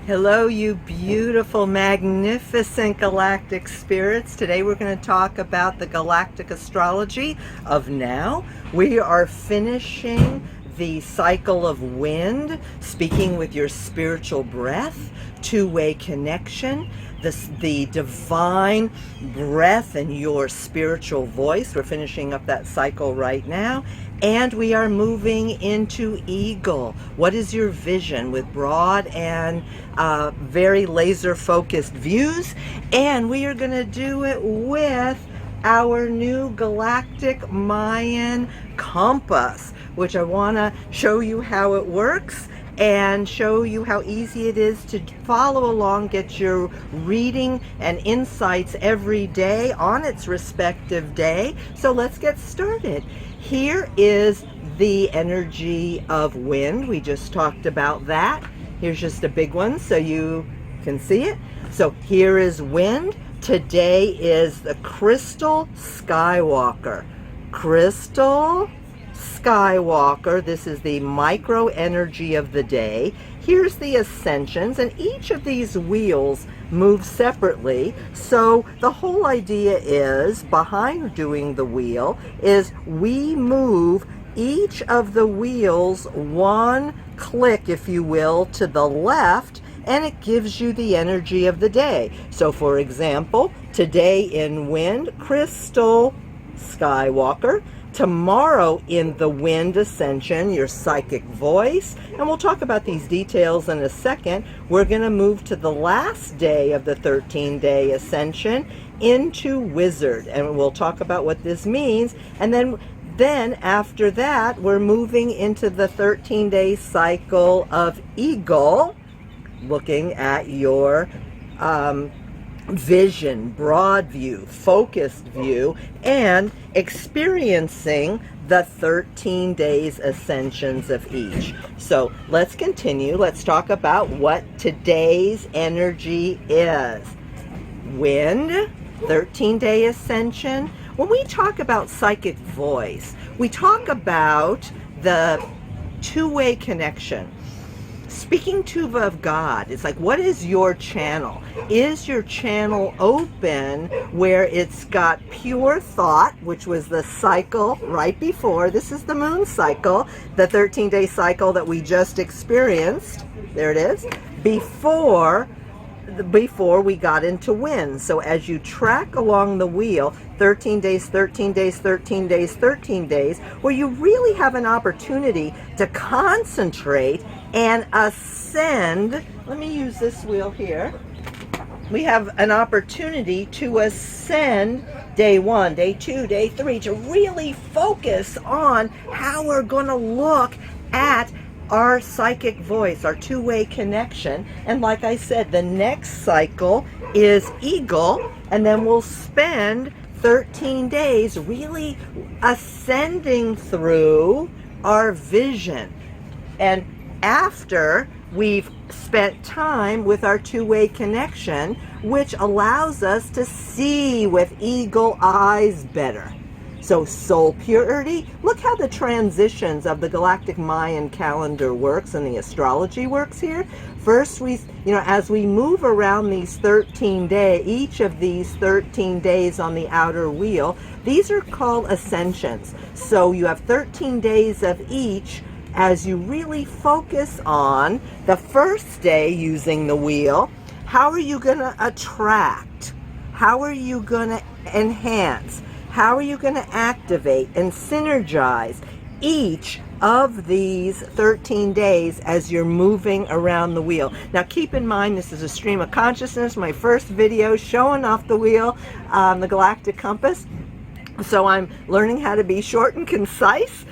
Hello, you beautiful, magnificent galactic spirits. Today we're going to talk about the galactic astrology of now. We are finishing the cycle of wind, speaking with your spiritual breath, two-way connection, the divine breath and your spiritual voice. We're finishing up that cycle right now. And we are moving into Eagle. What is your vision, with broad and very laser focused views? And we are going to do it with our new galactic Mayan compass, which I want to show you how it works and show you how easy it is to follow along, get your reading and insights every day on its respective day. So let's get started. Here is the energy of wind. We just talked about that. Here's just a big one so you can see it. So here is wind. Today is the Crystal Skywalker. Crystal Skywalker. This is the micro energy of the day. Here's the ascensions, and each of these wheels move separately. So the whole idea is, behind doing the wheel, is we move each of the wheels one click, if you will, to the left, and it gives you the energy of the day. So for example, today in wind, Crystal Skywalker. Tomorrow in the wind ascension, your psychic voice, and we'll talk about these details in a second. We're going to move to the last day of the 13-day ascension into wizard, and we'll talk about what this means. And then after that, we're moving into the 13-day cycle of eagle, looking at your vision, broad view, focused view, and experiencing the 13 days ascensions of each. So let's continue. Let's talk about what today's energy is. Wind, 13-day ascension. When we talk about psychic voice, we talk about the two-way connection. Speaking to of God, it's like, what is your channel? Is your channel open where it's got pure thought, which was the cycle right before? This is the moon cycle, the 13-day cycle that we just experienced. There it is. Before we got into wind. So as you track along the wheel, 13 days, 13 days, 13 days, 13 days, where you really have an opportunity to concentrate and ascend. Let me use this wheel here. We have an opportunity to ascend day 1, day 2, day 3, to really focus on how we're going to look at our psychic voice, our two-way connection. And like I said, the next cycle is eagle, and then we'll spend 13 days really ascending through our vision. And after we've spent time with our two-way connection, which allows us to see with eagle eyes better. So soul purity, look how the transitions of the galactic Mayan calendar works and the astrology works here. First, as we move around these 13 days, each of these 13 days on the outer wheel, these are called ascensions. So you have 13 days of each as you really focus on the first day using the wheel. How are you going to attract? How are you going to enhance? How are you going to activate and synergize each of these 13 days as you're moving around the wheel? Now keep in mind, this is a stream of consciousness, my first video showing off the wheel, the galactic compass. So I'm learning how to be short and concise,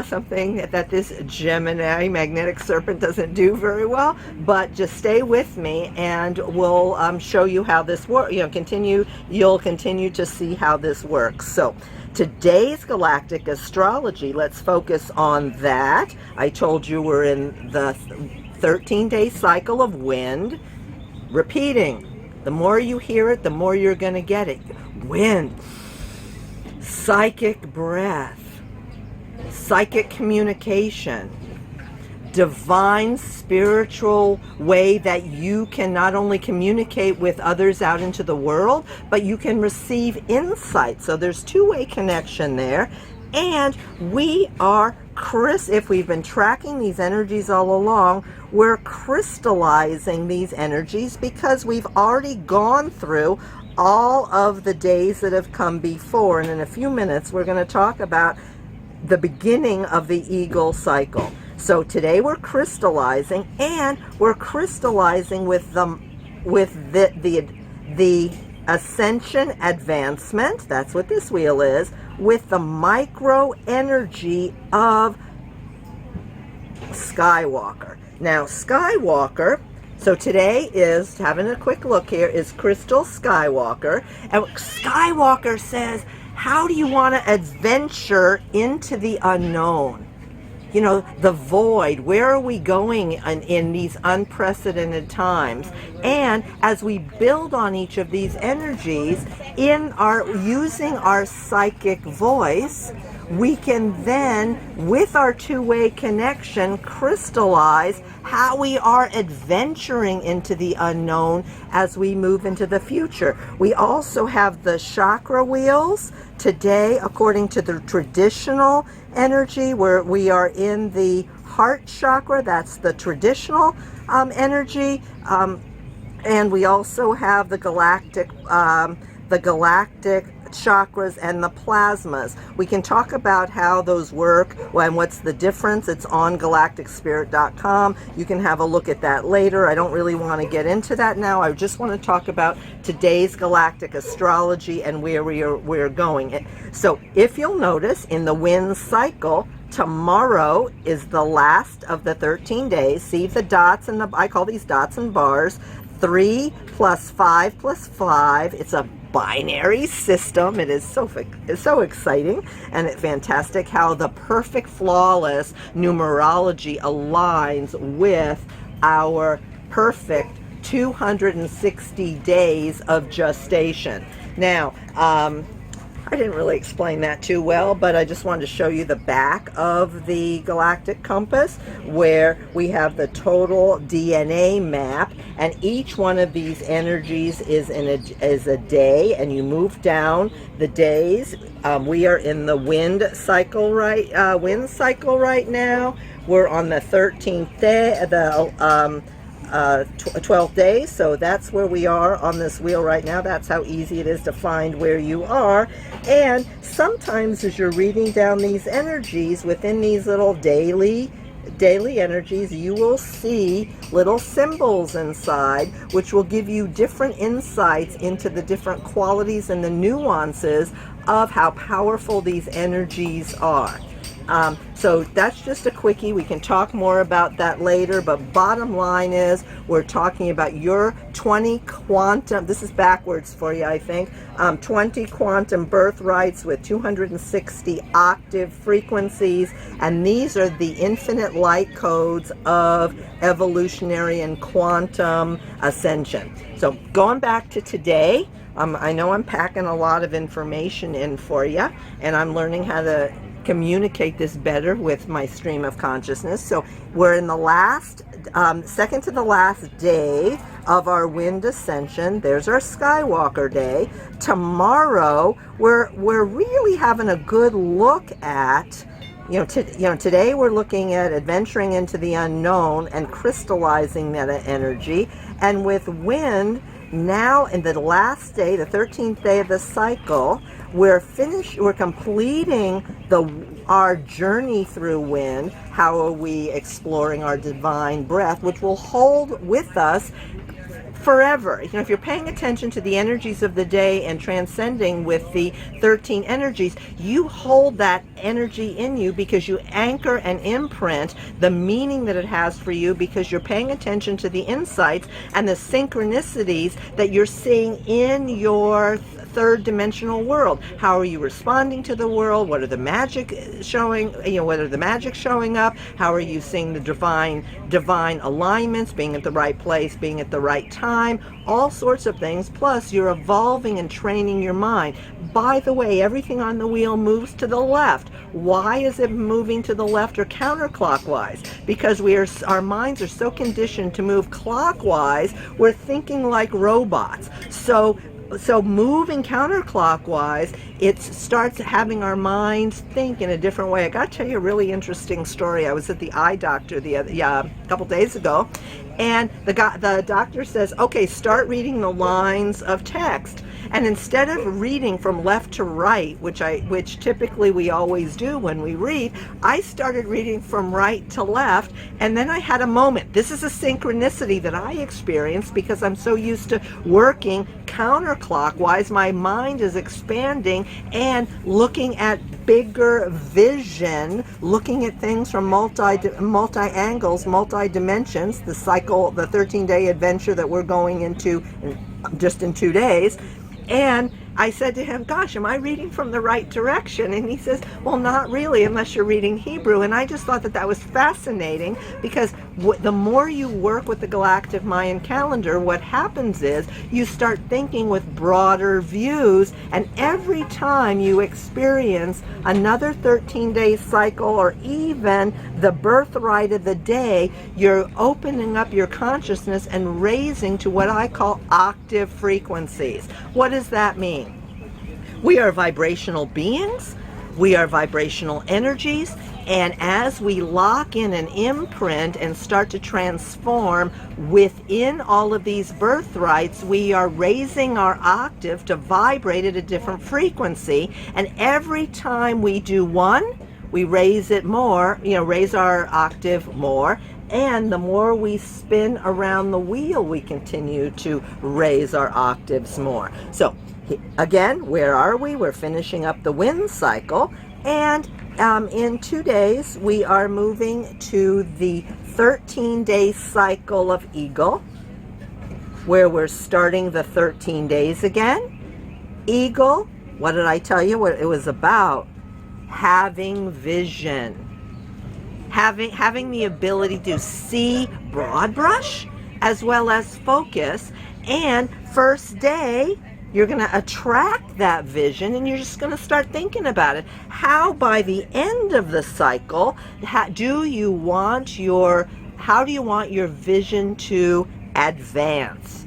something that this Gemini magnetic serpent doesn't do very well. But just stay with me, and we'll show you how this works. You'll continue to see how this works. So today's galactic astrology, let's focus on that. I told you we're in the 13-day cycle of wind. Repeating, the more you hear it, the more you're going to get it. Wind. Psychic breath, psychic communication, divine spiritual way that you can not only communicate with others out into the world, but you can receive insight. So there's two-way connection there. And we are, if we've been tracking these energies all along, we're crystallizing these energies because we've already gone through all of the days that have come before. And in a few minutes, we're going to talk about the beginning of the eagle cycle. So today we're crystallizing, and we're crystallizing with the ascension advancement. That's what this wheel is, with the micro energy of Skywalker. Now, Skywalker, so today is, having a quick look here, is Crystal Skywalker. And Skywalker says, how do you want to adventure into the unknown? You know, the void. Where are we going in these unprecedented times? And as we build on each of these energies, using our psychic voice, we can then, with our two-way connection, crystallize how we are adventuring into the unknown as we move into the future. We also have the chakra wheels. Today, according to the traditional energy, where we are in the heart chakra, that's the traditional energy, and we also have the galactic chakras and the plasmas. We can talk about how those work and what's the difference. It's on galacticspirit.com. You can have a look at that later. I don't really want to get into that now. I just want to talk about today's galactic astrology and where we're going. So if you'll notice, in the wind cycle, tomorrow is the last of the 13 days. See the dots, and I call these dots and bars. 3 + 5 + 5. It's a binary system. It is so exciting and it's fantastic how the perfect, flawless numerology aligns with our perfect 260 days of gestation. Now, I didn't really explain that too well, but I just wanted to show you the back of the galactic compass, where we have the total DNA map, and each one of these energies is a day, and you move down the days. We are in the wind cycle right now. We're on the 13th day, the 12th day, so that's where we are on this wheel right now. That's how easy it is to find where you are. And sometimes as you're reading down these energies within these little daily energies, you will see little symbols inside, which will give you different insights into the different qualities and the nuances of how powerful these energies are. So that's just a quickie. We can talk more about that later, but bottom line is we're talking about your 20 quantum, this is backwards for you, I think, 20 quantum birthrights with 260 octave frequencies, and these are the infinite light codes of evolutionary and quantum ascension. So going back to today, I know I'm packing a lot of information in for you, and I'm learning how to communicate this better with my stream of consciousness. So we're in the last, second to the last day of our wind ascension. There's our Skywalker day. Tomorrow, we're really having a good look at, today we're looking at adventuring into the unknown and crystallizing that energy. And with wind, now in the last day, the 13th day of the cycle, we're completing our journey through wind. How are we exploring our divine breath, which will hold with us forever. If you're paying attention to the energies of the day and transcending with the 13 energies, you hold that energy in you because you anchor and imprint the meaning that it has for you, because you're paying attention to the insights and the synchronicities that you're seeing in your third dimensional world. How are you responding to the world? What are the magic showing, what are the magic showing up? How are you seeing the divine alignments, being at the right place, being at the right time, all sorts of things. Plus you're evolving and training your mind. by the way, everything on the wheel moves to the left. Why is it moving to the left or counterclockwise? Because our minds are so conditioned to move clockwise, we're thinking like robots. So moving counterclockwise, it starts having our minds think in a different way. I got to tell you a really interesting story. I was at the eye doctor a couple days ago, and the doctor says, okay, start reading the lines of text. And instead of reading from left to right, which typically we always do when we read, I started reading from right to left, and then I had a moment. This is a synchronicity that I experienced because I'm so used to working counterclockwise. My mind is expanding and looking at bigger vision, looking at things from multi-angles, multi-dimensions, the cycle, the 13-day adventure that we're going into just in 2 days. And I said to him, gosh, am I reading from the right direction? And he says, well, not really, unless you're reading Hebrew. And I just thought that was fascinating, because the more you work with the Galactic Mayan calendar, what happens is you start thinking with broader views. And every time you experience another 13-day cycle, or even the birthright of the day, you're opening up your consciousness and raising to what I call octave frequencies. What does that mean? We are vibrational beings, we are vibrational energies, and as we lock in an imprint and start to transform within all of these birthrights, we are raising our octave to vibrate at a different frequency. And every time we do one, we raise it more, raise our octave more. And the more we spin around the wheel, we continue to raise our octaves more. So again, where are we? We're finishing up the wind cycle, and in 2 days we are moving to the 13-day cycle of Eagle, where we're starting the 13 days again. Eagle, what did I tell you what it was about? Having vision. Having the ability to see broad brush as well as focus. And first day, you're going to attract that vision, and you're just going to start thinking about it. How by the end of the cycle, how do you want your vision to advance,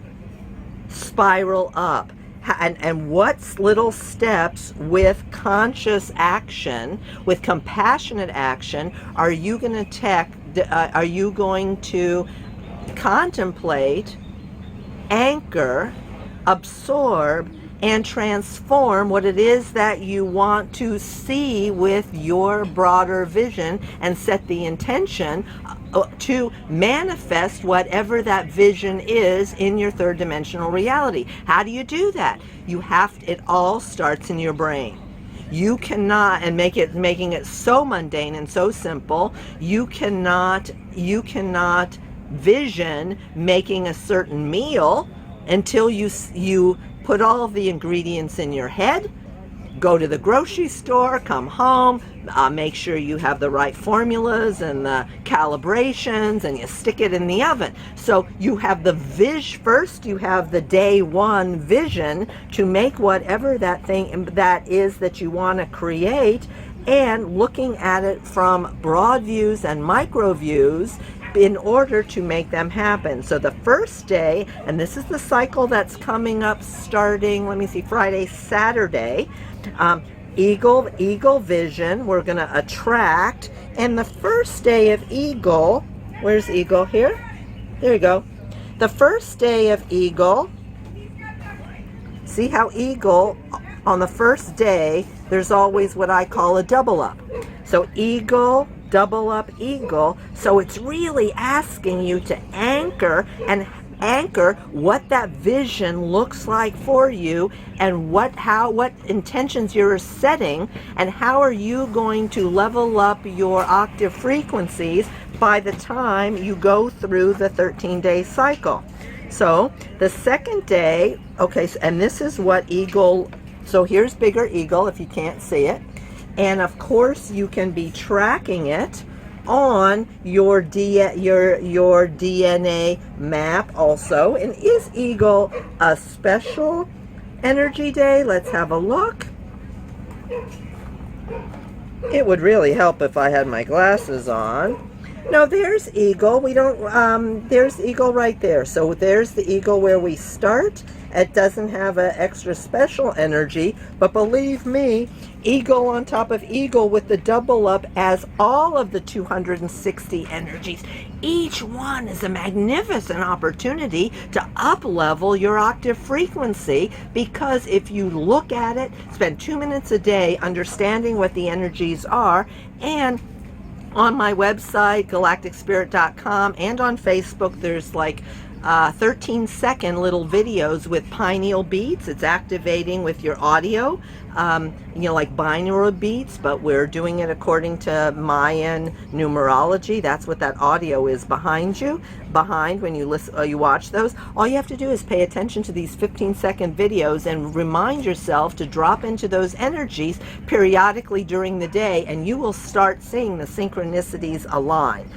spiral up? And what little steps with conscious action, with compassionate action, are you going to contemplate, anchor, absorb, and transform what it is that you want to see with your broader vision, and set the intention to manifest whatever that vision is in your third dimensional reality? How do you do that? It all starts in your brain. You cannot, and making it so mundane and so simple, you cannot vision making a certain meal until you put all of the ingredients in your head, go to the grocery store, come home, make sure you have the right formulas and the calibrations, and you stick it in the oven. So you have the first you have the day one vision to make whatever that thing that is that you want to create, and looking at it from broad views and micro views in order to make them happen. So the first day, and this is the cycle that's coming up starting, Friday, Saturday, Eagle vision, we're going to attract. And the first day of Eagle, where's Eagle? Here? There you go. The first day of Eagle, see how Eagle, on the first day, there's always what I call a double up. So Eagle, double up, Eagle. So it's really asking you to anchor what that vision looks like for you, and what intentions you're setting, and how are you going to level up your octave frequencies by the time you go through the 13-day cycle. So the second day, okay, and this is what Eagle, so here's bigger Eagle if you can't see it. And of course you can be tracking it on your DNA map also. And is Eagle a special energy day? Let's have a look. It would really help if I had my glasses on. No, there's eagle. We don't, there's eagle right there. So there's the eagle where we start. It doesn't have an extra special energy, but believe me, eagle on top of eagle with the double up as all of the 260 energies. Each one is a magnificent opportunity to up-level your octave frequency, because if you look at it, spend 2 minutes a day understanding what the energies are, and on my website, galacticspirit.com, and on Facebook, there's like 13-second little videos with pineal beats. It's activating with your audio, you know, like binaural beats, but we're doing it according to Mayan numerology. That's what that audio is behind you. Behind when you listen, you watch those. All you have to do is pay attention to these 15-second videos and remind yourself to drop into those energies periodically during the day, and you will start seeing the synchronicities align.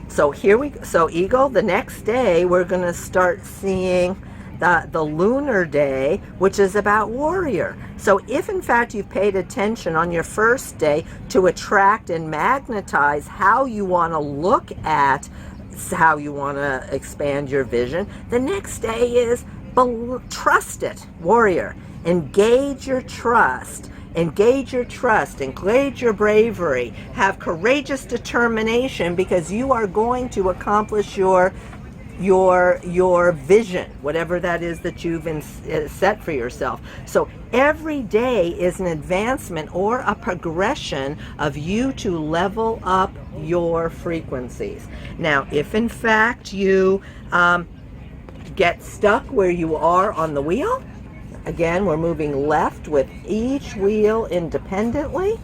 So here we go. So eagle, the next day we're going to start seeing the lunar day, which is about warrior. So if in fact you've paid attention on your first day to attract and magnetize how you want to look at how you want to expand your vision, the next day is trust it, warrior. Engage your trust. Engage your trust, engage your bravery, have courageous determination, because you are going to accomplish your vision, whatever that is that you've set for yourself. So every day is an advancement or a progression of you to level up your frequencies. Now, if in fact you get stuck where you are on the wheel, again, we're moving left with each wheel independently.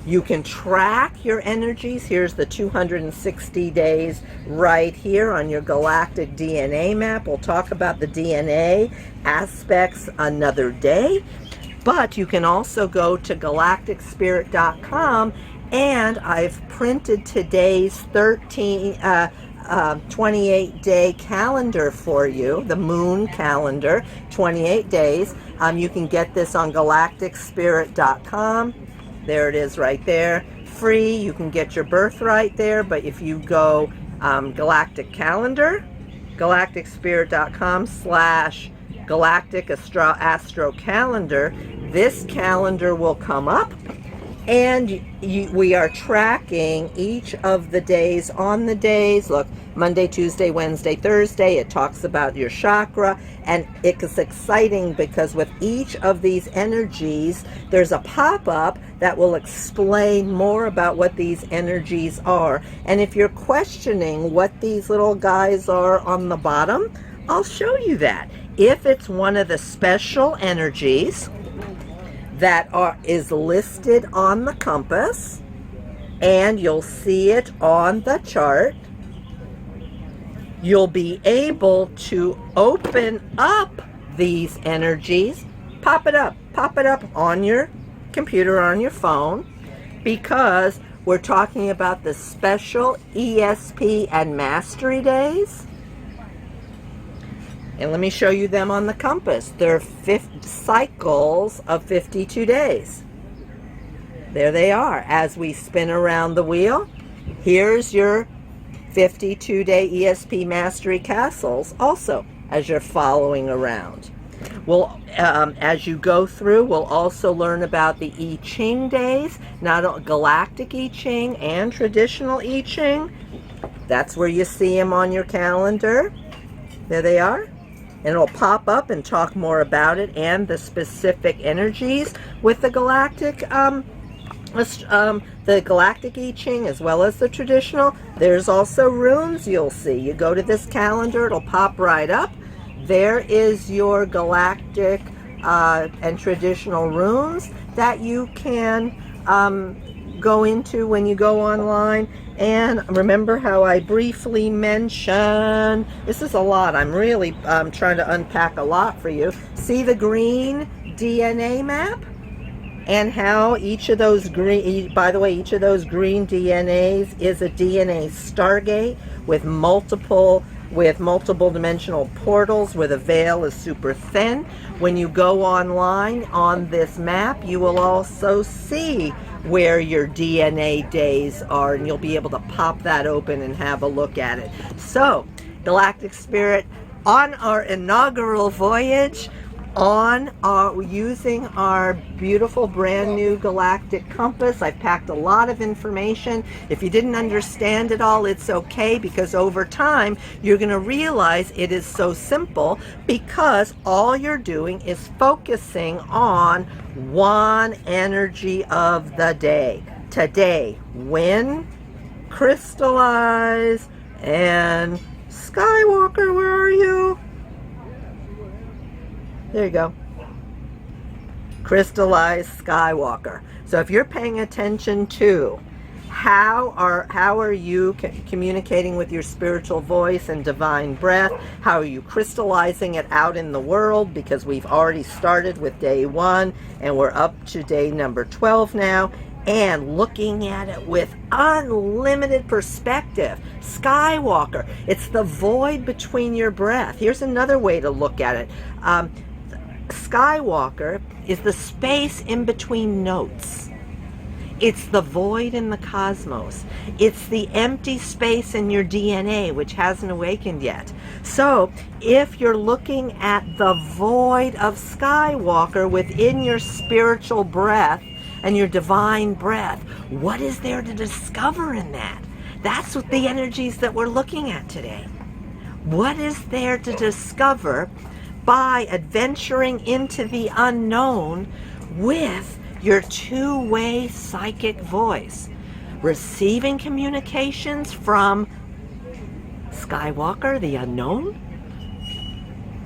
You can track your energies. Here's the 260 days right here on your galactic DNA map. We'll talk about the DNA aspects another day. But you can also go to galacticspirit.com, and I've printed today's 28-day calendar for you, the moon calendar, 28 days. You can get this on galacticspirit.com. There it is right there. Free. You can get your birthright there, but if you go galactic calendar, galacticspirit.com/galactic astro calendar, this calendar will come up, and we are tracking each of the days on the days. Look, Monday, Tuesday, Wednesday, Thursday, it talks about your chakra, and it's exciting because with each of these energies, there's a pop-up that will explain more about what these energies are. And if you're questioning what these little guys are on the bottom, I'll show you that. If it's one of the special energies that is listed on the compass, and you'll see it on the chart, you'll be able to open up these energies, pop it up on your computer or on your phone, because we're talking about the special ESP and mastery days. And let me show you them on the compass. They're 5 cycles of 52 days. There they are. As we spin around the wheel, here's your 52-day ESP Mastery Castles also as you're following around. Well, as you go through, we'll also learn about the I Ching days, not galactic I Ching and traditional I Ching. That's where you see them on your calendar. There they are. And it'll pop up and talk more about it and the specific energies with the galactic I Ching as well as the traditional. There's also runes you'll see. You go to this calendar, it'll pop right up. There is your galactic and traditional runes that you can go into when you go online. And remember how I briefly mentioned, this is a lot. I'm really trying to unpack a lot for you. See the green DNA map? And how each of those green, by the way, each of those green DNAs is a DNA stargate with multiple with multiple dimensional portals where the veil is super thin. When you go online on this map, you will also see where your DNA days are, and you'll be able to pop that open and have a look at it. So, Galactic Spirit, on our inaugural voyage, using our beautiful brand new galactic compass. I've packed a lot of information. If you didn't understand it all, it's okay, because over time you're going to realize it is so simple, because all you're doing is focusing on one energy of the day. Today, wind, crystallize, and Skywalker, where are you? There you go. Crystallized Skywalker. So if you're paying attention to how are you communicating with your spiritual voice and divine breath, how are you crystallizing it out in the world, because we've already started with day 1 and we're up to day number 12 now, and looking at it with unlimited perspective. Skywalker, it's the void between your breath. Here's another way to look at it. Skywalker is the space in between notes. It's the void in the cosmos. It's the empty space in your DNA, which hasn't awakened yet. So if you're looking at the void of Skywalker within your spiritual breath and your divine breath, what is there to discover in that? That's what the energies that we're looking at today. What is there to discover by adventuring into the unknown with your two-way psychic voice, receiving communications from Skywalker, the unknown,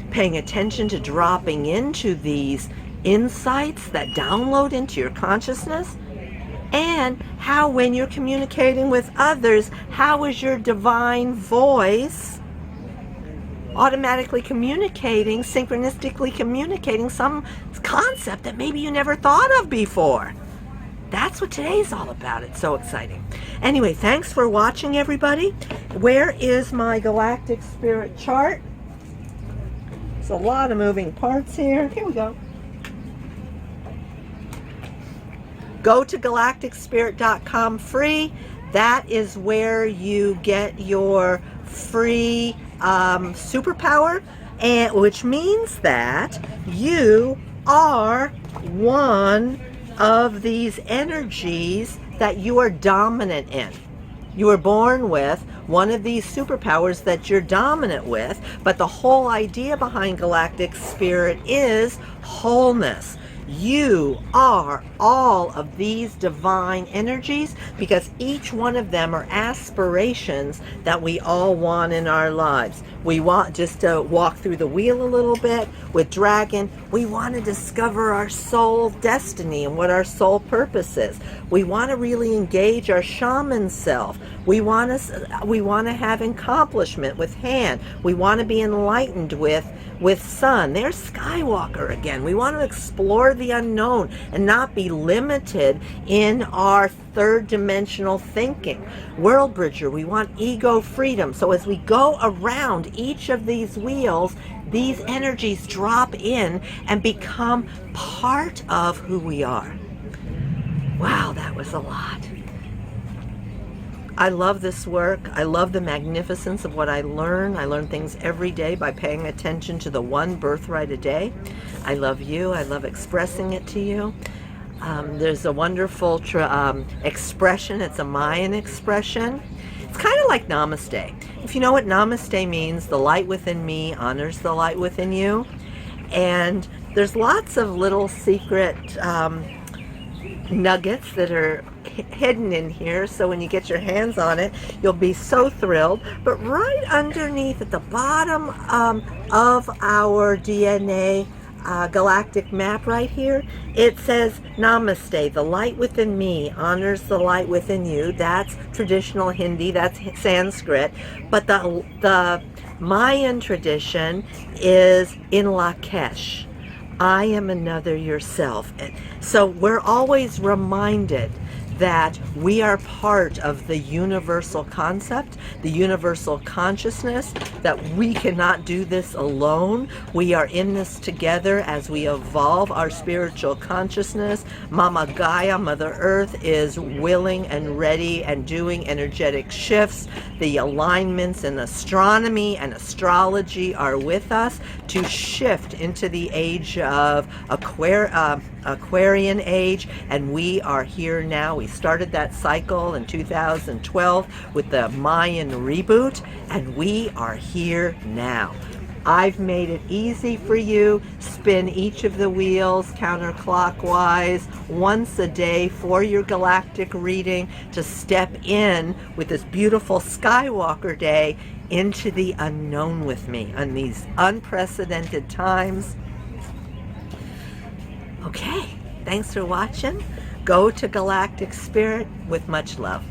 paying attention to dropping into these insights that download into your consciousness, and how when you're communicating with others, how is your divine voice automatically communicating, synchronistically communicating some concept that maybe you never thought of before. That's what today's all about. It's so exciting. Anyway, thanks for watching, everybody. Where is my Galactic Spirit chart? There's a lot of moving parts here. Here we go. Go to galacticspirit.com free. That is where you get your free superpower, and which means that you are one of these energies that you are dominant in. You were born with one of these superpowers that you're dominant with, but the whole idea behind Galactic Spirit is wholeness. You are all of these divine energies, because each one of them are aspirations that we all want in our lives. We want just to walk through the wheel a little bit with Dragon. We want to discover our soul destiny and what our soul purpose is. We want to really engage our shaman self. We want to have accomplishment with Hand. We want to be enlightened with Sun. There's Skywalker again. We want to explore the unknown and not be limited in our third dimensional thinking. World Bridger, we want ego freedom. So as we go around each of these wheels, these energies drop in and become part of who we are. Wow, that was a lot. I love this work. I love the magnificence of what I learn. I learn things every day by paying attention to the one birthright a day. I love you. I love expressing it to you. There's a wonderful expression. It's a Mayan expression. It's kind of like namaste. If you know what namaste means, the light within me honors the light within you. And there's lots of little secret nuggets that are hidden in here, so when you get your hands on it, you'll be so thrilled. But right underneath at the bottom of our DNA galactic map right here, it says Namaste, the light within me honors the light within you. That's traditional Hindi, that's Sanskrit, but the Mayan tradition is in Lakesh. I am another yourself. So we're always reminded that we are part of the universal concept, the universal consciousness, that we cannot do this alone. We are in this together as we evolve our spiritual consciousness. Mama Gaia, Mother Earth, is willing and ready and doing energetic shifts. The alignments in astronomy and astrology are with us to shift into the age of Aquarian age, and we are here now. We started that cycle in 2012 with the Mayan reboot, and we are here now. I've made it easy for you. Spin each of the wheels counterclockwise once a day for your galactic reading to step in with this beautiful Skywalker day into the unknown with me on these unprecedented times. Okay, thanks for watching. Go to Galactic Spirit with much love.